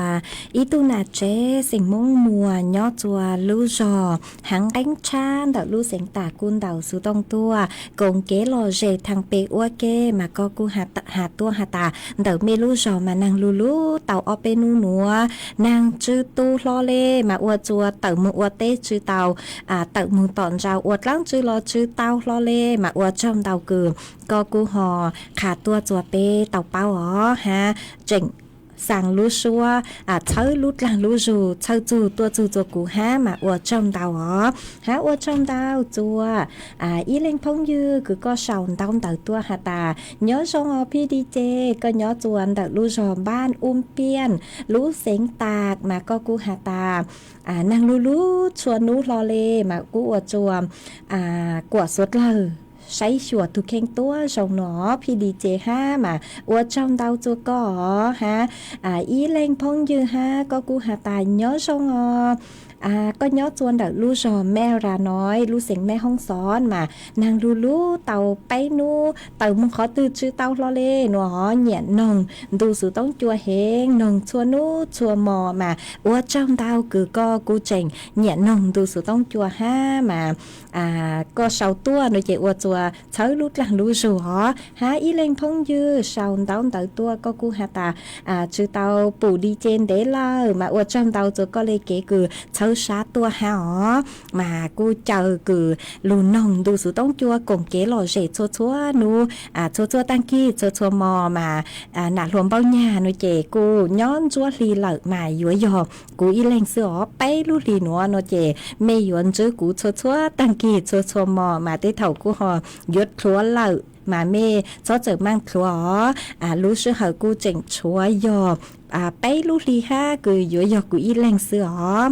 ý tu nà chế sinh mong mùa nhỏ chùa lưu giò hãng ánh chan đạo lưu sinh tả cun đạo su tông tua cùng kế lò dề thằng bê ua kê mà có cu hạt tua hạt tả đạo mê lưu giò mà nàng lưu lưu tàu o bê nu núa nàng chư tu lo lê mà ua chùa tàu mù ua tê chư tàu tàu mù tọn rào ua lăng chư lo chư tàu lo lê mà ua trăm đau cử có cu hò khả tua chùa bê tàu bao ó ha chỉnh สั่งรู้ชัวเชิรู้หลังรู้จูเชิจูตัวกูห้ามาอวดจอมดาวหาอวดจอมดาวจัวอีเล่งพงยือคือก็ชาวดาวแต่ตัวหาตาย้อนชงพี่ดีเจก็ย้อนจวนแต่รู้จอมบ้านเปียนรู้เสียงตากมาก็กูหาตานางรู้ชวนนู้รอเลมากูอวดจวมกวดสดเลยใช้ชัวทุกเข่งตัวชงหนอพี่ดีเจห้ามาอวดจอมดาวจัวก็ฮะอีเล่งพงยือฮะก็กูหาตาย้อนชงก็ย้อนจวนดักลู่จอมแม่ราน้อยลู่เสียงแม่ห้องซ้อนมานางลู่เต่าไปนูเต่ามึงขอตื่นชื่อเต่าลอเล่หนอเหยียนนงดูสูต้องจัวเฮงนงชัวนูชัวมอมาอ้วจอมดาวคือก็กูเจ๋งเหยียนนงดูสูต้องจัวห้ามาก็เสาตัวหน่อยเจอ้วจัวเช้าลู่หลังลู่สูหอหาอีเล่งพงยือเสาเต่าตัวก็กูหาตาชื่อเต่าปู่ดีเจนเดล่ามาอ้วจอมดาวจัวก็เลยเก๋คือเช้าชาตัวหามากูเจอคือลูนองดูสูต้องจัวกงเก๋หล่อเฉดชัวนูชัวตั้งกี้ชัวมอมาหนาหลวมเบ้าหญ้าหนูเจกูย้อนจัวลีเหล่ามายั่วยอกูอีแรงเสือไปลูลีหนัวหนูเจไม่ยวนจื้อกูชัวตั้งกี้ชัวมอมาได้เท่ากูหอยดครัวเหล่ามาเม่ซอเจอมั่งครัวรู้ชื่อเหากูเจ๋งชัวยอไปลูลีห้าคือยั่วยอกูอีแรงเสือ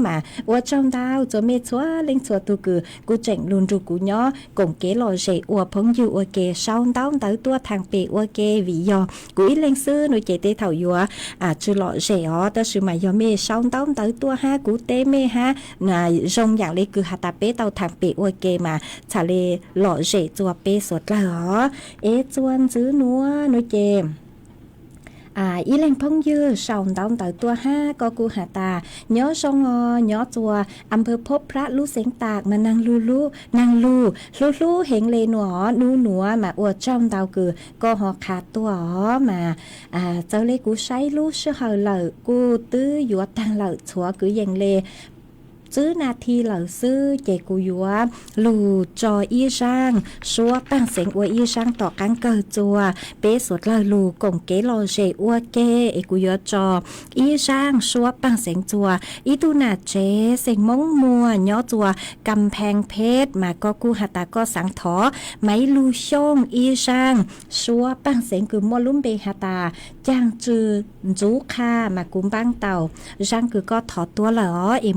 มาว่าจอมดาวจะเมชัวเล่งชัวตัวคือกูเจ๋งลุนรูกูย้อกงเก๋หล่อเฉยอวพงอยู่อวเกเศร้าเต้าตัวทางเปอวเกวิยอกูอีแรงซื้อหนูเจเตเถ่ายัวชื่อหล่อเฉยแต่ชื่อหมายยอเมเศร้าเต้าตัวห้ากูเตเมห้าจงอย่างเลยคือหาตาเปเต้าทางเปอวเกมาชาเลหล่อเฉยจัวเปสดแล้วจวนซื้อนัวหนูเจอีแรงพงยือเสาเต้าตัวห้าก็กูหาตาย้อชงย้อจัวอำเภอพบพระลู่เสียงตากมานางนางลู่เฮงเลหนัวหนัวมาอวดจอมเต้าคือก็หอขาดตัวมาเจ้าเลกูใช้ลู่เชื่อเหล่ากูตื้ออยู่ตังเหล่าชัวคือยังเลซื้อนาทีเหล่าซื้อเจกูยัวลู่จออีช่างชัวตั้งเสียงอวยอีช่างต่อกังเกิดจัวเป๊สดเหล่าลู่กงเกลอเจอวเกกูยัวจออีช่างชัวตั้งเสียงจัวอีตูนาเจเสียงมงมัวย่อจัวกำแพงเพชรมาก็กูหาตาก็สังถอไม้ลู่ช่องอีช่างชัวตั้งเสียงคือมัวลุ่มเบหาตาจ้างจือจูค่ามากุมบ้างเต่าช่างคือก็ถอดตัวเหรอ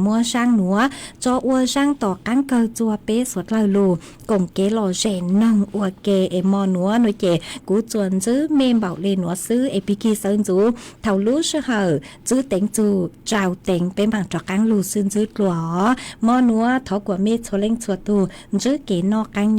มัวช่างหนัวจออัวช่างต่อกังเกอจัวเป๊สดเหล่าลู่กงเกหล่อเจนน้องอัวเกมอหนัวหน่วยเจกูจวนจื้อเมมเบาเลหนัวซื้อพิกีเซินจูเท่าลู่เชื่อเหอจื้อเต็งจูเจ้าเต็งเป็นบางจอกังลู่ซึนจื้อกลัวมอหนัวทอกว่าเมฆโชเล่งชัวตูจื้อเกนอกกัง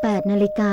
18 นาฬิกา